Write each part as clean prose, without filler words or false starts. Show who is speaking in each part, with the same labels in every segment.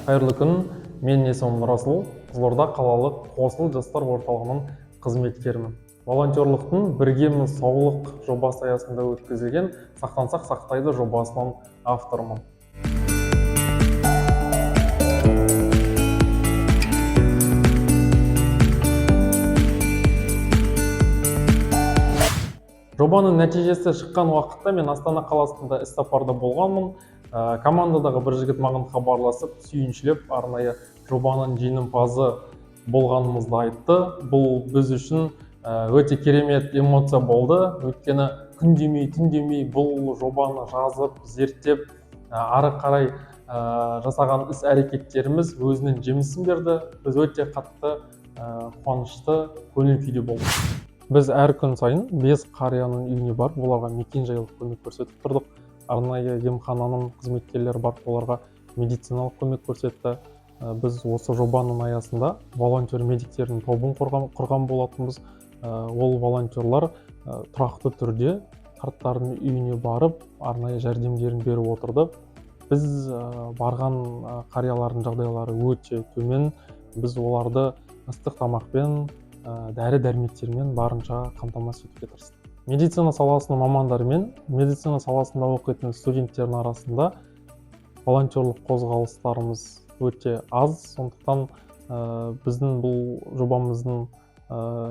Speaker 1: Қайырлы күн, менің есімім Расул, Қызылорда қалалық Қосыл жастар орталығының қызметкерімін. Волонтерлықтың біргеміз саулық жобасы аясында өткізілген "Сақтансақ сақтайды" жобасының авторымын. Жобаның нәтижесі шыққан уақытта мен Астана қаласында іс-сапарда болғанмын. Командадағы бір жігіт маған хабарласып, сүйіншілеп, арнайы жобаның жеңімпазы болғанымызды айтты. Бұл біз үшін өте керемет эмоция болды. Өйткені күн демей, түн демей бұл жобаны жазып, зерттеп, ары қарай жасаған іс-әрекеттеріміз өзінің жемісін берді. Біз өте қатты қуанышты, көңіл күйде болдық. Біз әр күн сайын 5 қарияның үйіне барып, оларға мекен-жайлық көмек көрсетіп тұрдық. Арнайы емхананың қызметкерлері бар, оларға медициналық көмек көрсетті. Біз осы жобаның аясында волонтер медиктердің тобын құрған болатынбыз. Ол волонтерлар тұрақты түрде қарттардың үйіне барып, арнайы жәрдемдерін беріп отырды. Біз барған қариялардың жағдайлары өте төмен. Біз оларды ыстық тамақпен, дәрі-дәрмектермен барынша қамтамасыз етуге тырыстық. Медицина саласының мамандары мен медицина саласында оқитын студенттердің арасында волонтерлық қозғалыстарымыз өте аз. Сондықтан біздің бұл жобамыздың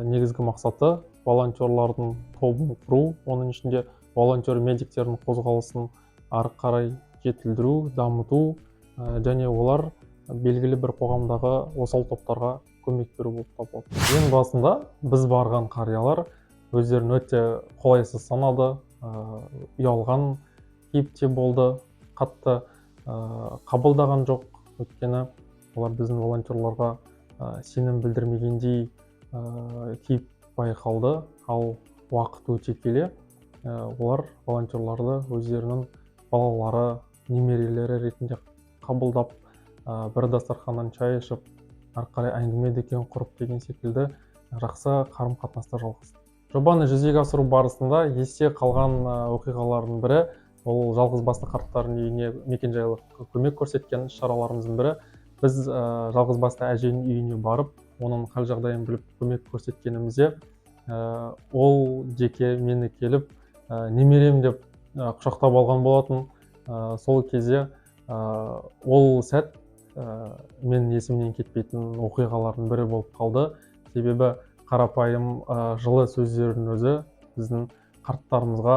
Speaker 1: негізгі мақсаты волонтерлардың тобын құру, оның ішінде волонтер медиктердің қозғалысын ары қарай жетілдіру, дамыту және олар белгілі бір қоғамдағы осал топтарға көмек беру болып табылады. Ең басында біз барған қариялар өздерін өте қолайсыз санады, ұялған кейіпте болды, қатты қабылдаған жоқ. Өйткені олар біздің волонтерларға сенім білдірмегендей кейіп байқалды. Ал уақыт өте келе олар волонтерларды өздерінің балалары, немерелері ретінде қабылдап, бір дастарханнан шай ішіп, ары қарай әңгіме дүкен құрып деген секілді жақсы қарым-қатынастар жалғасты. Жобаны жүзеге асыру барысында есте қалған оқиғалардың бірі, ол жалғыз басты қарттардың үйіне мекен-жайлық көмек көрсеткен шараларымыздың бірі. Біз жалғыз басты әженің үйіне барып, оның хал жағдайын біліп көмек көрсеткенімізде, ол жеке мені келіп, немерем деп құшақтап алған болатын. Сол кезде ол сәт мен есімнен кетпейтін оқиғалардың бірі болып қалды. Себебі қарапайым жылы сөздердің өзі біздің қарттарымызға,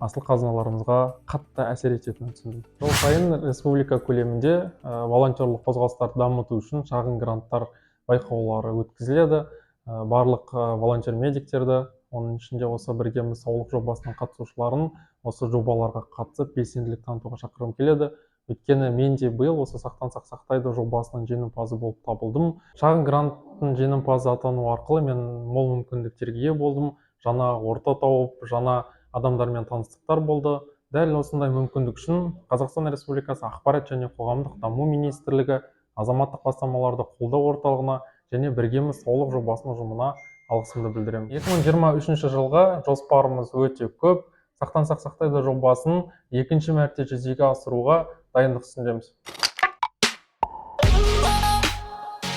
Speaker 1: асыл қазыналарымызға қатты әсер ететінін түсіндім. Жыл сайын республика көлемінде волонтерлық қозғалыстарды дамыту үшін шағын гранттар байқаулары өткізіледі. Барлық волонтер медиктерді, оның ішінде осы біргеміз саулық жобасының қатысушыларын осы жобаларға қатысып белсенділік танытуға шақырғым келеді. Өйткені мен де биыл осы "Сақтансақ сақтайды" жобасының жеңімпазы болып табылдым. Шағын гранттың жеңімпазы атану арқылы мен мол мүмкіндіктерге ие болдым. Жаңа орта тауып, жаңа адамдармен таныстықтар болды. Дәл осындай мүмкіндік үшін Қазақстан Республикасы Ақпарат және қоғамдық даму министрлігі азаматтық бастамаларды қолдау орталығына және біргеміз саулық жобасының ұжымына алғысымды білдіремін. 2023 жылға жоспарымыз өте көп. "Сақтансақ сақтайды" жобасын екінші мәрте жүзеге асыруға дайындық үстіндеміз.